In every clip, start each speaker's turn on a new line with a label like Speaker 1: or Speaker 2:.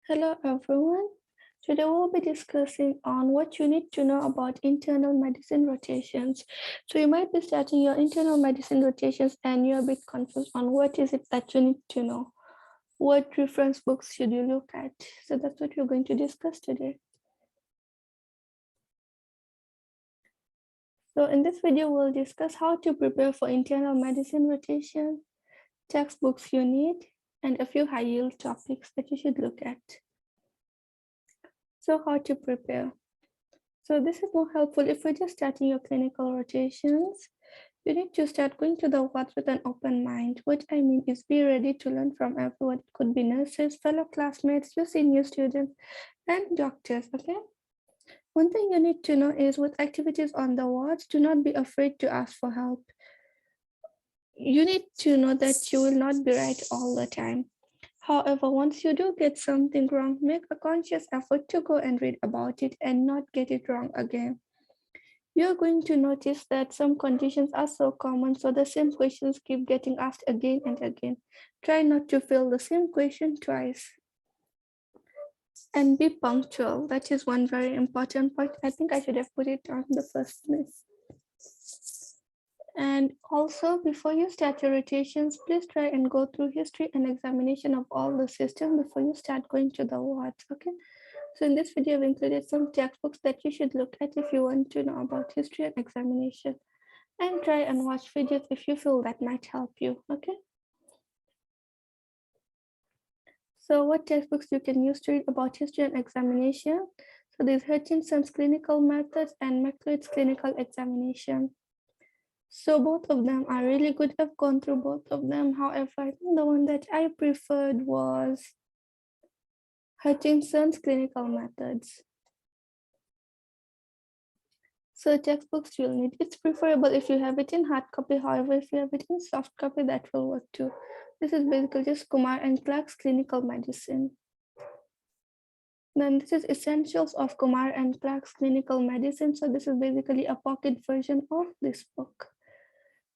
Speaker 1: Hello everyone. Today we'll be discussing on what you need to know about internal medicine rotations. So you might be starting your internal medicine rotations and you're a bit confused on what is it that you need to know. What reference books should you look at? So that's what we're going to discuss today. So in this video, we'll discuss how to prepare for internal medicine rotation, textbooks you need, and a few high-yield topics that you should look at. So how to prepare? So this is more helpful if you're just starting your clinical rotations. You need to start going to the wards with an open mind. What I mean is be ready to learn from everyone. It could be nurses, fellow classmates, your senior students, and doctors, okay? One thing you need to know is with activities on the wards, do not be afraid to ask for help. You need to know that you will not be right all the time. However, once you do get something wrong, make a conscious effort to go and read about it and not get it wrong again. You're going to notice that some conditions are so common, so the same questions keep getting asked again and again. Try not to fill the same question twice. And be punctual. That is one very important point. I think I should have put it on the first place. And also, before you start your rotations, please try and go through history and examination of all the system before you start going to the wards, okay? So in this video, I've included some textbooks that you should look at if you want to know about history and examination. And try and watch videos if you feel that might help you, okay? So what textbooks you can use to read about history and examination? So there's Hutchinson's Clinical Methods and McLeod's Clinical Examination. So both of them are really good. I've gone through both of them. However, I think the one that I preferred was Hutchinson's Clinical Methods. So textbooks you'll need. It's preferable if you have it in hard copy. However, if you have it in soft copy, that will work too. This is basically just Kumar and Clark's Clinical Medicine. Then this is Essentials of Kumar and Clark's Clinical Medicine. So this is basically a pocket version of this book.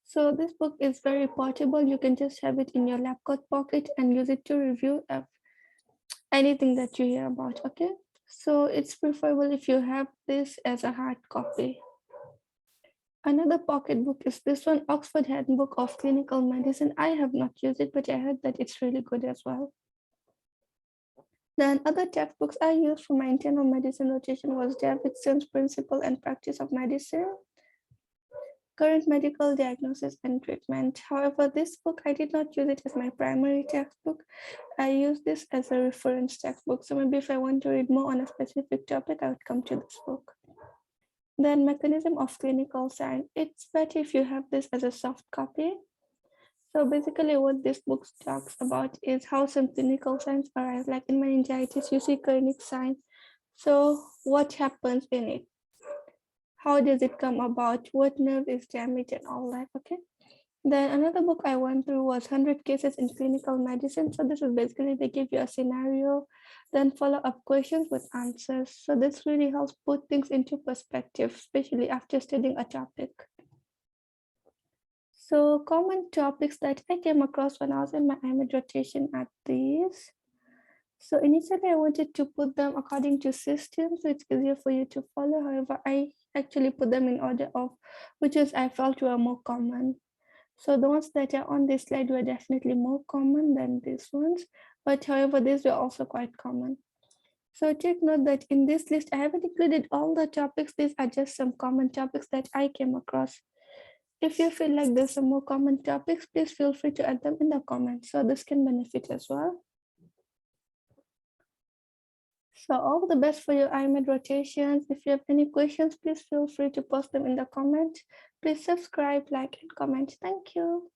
Speaker 1: So this book is very portable. You can just have it in your lap coat pocket and use it to review anything that you hear about, okay? So it's preferable if you have this as a hard copy. Another pocket book is this one, Oxford Handbook of Clinical Medicine. I have not used it, but I heard that it's really good as well. Then other textbooks I used for my internal medicine rotation was Davidson's Principle and Practice of Medicine, Current Medical Diagnosis and Treatment. However, this book, I did not use it as my primary textbook. I use this as a reference textbook. So maybe if I want to read more on a specific topic, I would come to this book. Then Mechanism of Clinical Science. It's better if you have this as a soft copy. So basically what this book talks about is how some clinical signs arise, like in meningitis, you see clinic signs. So what happens in it? How does it come about? What nerve is damaged and all that, okay? Then another book I went through was 100 Cases in Clinical Medicine. So this is basically they give you a scenario, then follow-up questions with answers. So this really helps put things into perspective, especially after studying a topic. So common topics that I came across when I was in my IMED rotation are these. So initially I wanted to put them according to system, so it's easier for you to follow. However, I actually put them in order of which is I felt were more common. So the ones that are on this slide were definitely more common than these ones, but however, these were also quite common. So take note that in this list, I haven't included all the topics. These are just some common topics that I came across. If you feel like there's some more common topics, please feel free to add them in the comments. So this can benefit as well. So all the best for your IMED rotations. If you have any questions, please feel free to post them in the comment. Please subscribe, like, and comment. Thank you.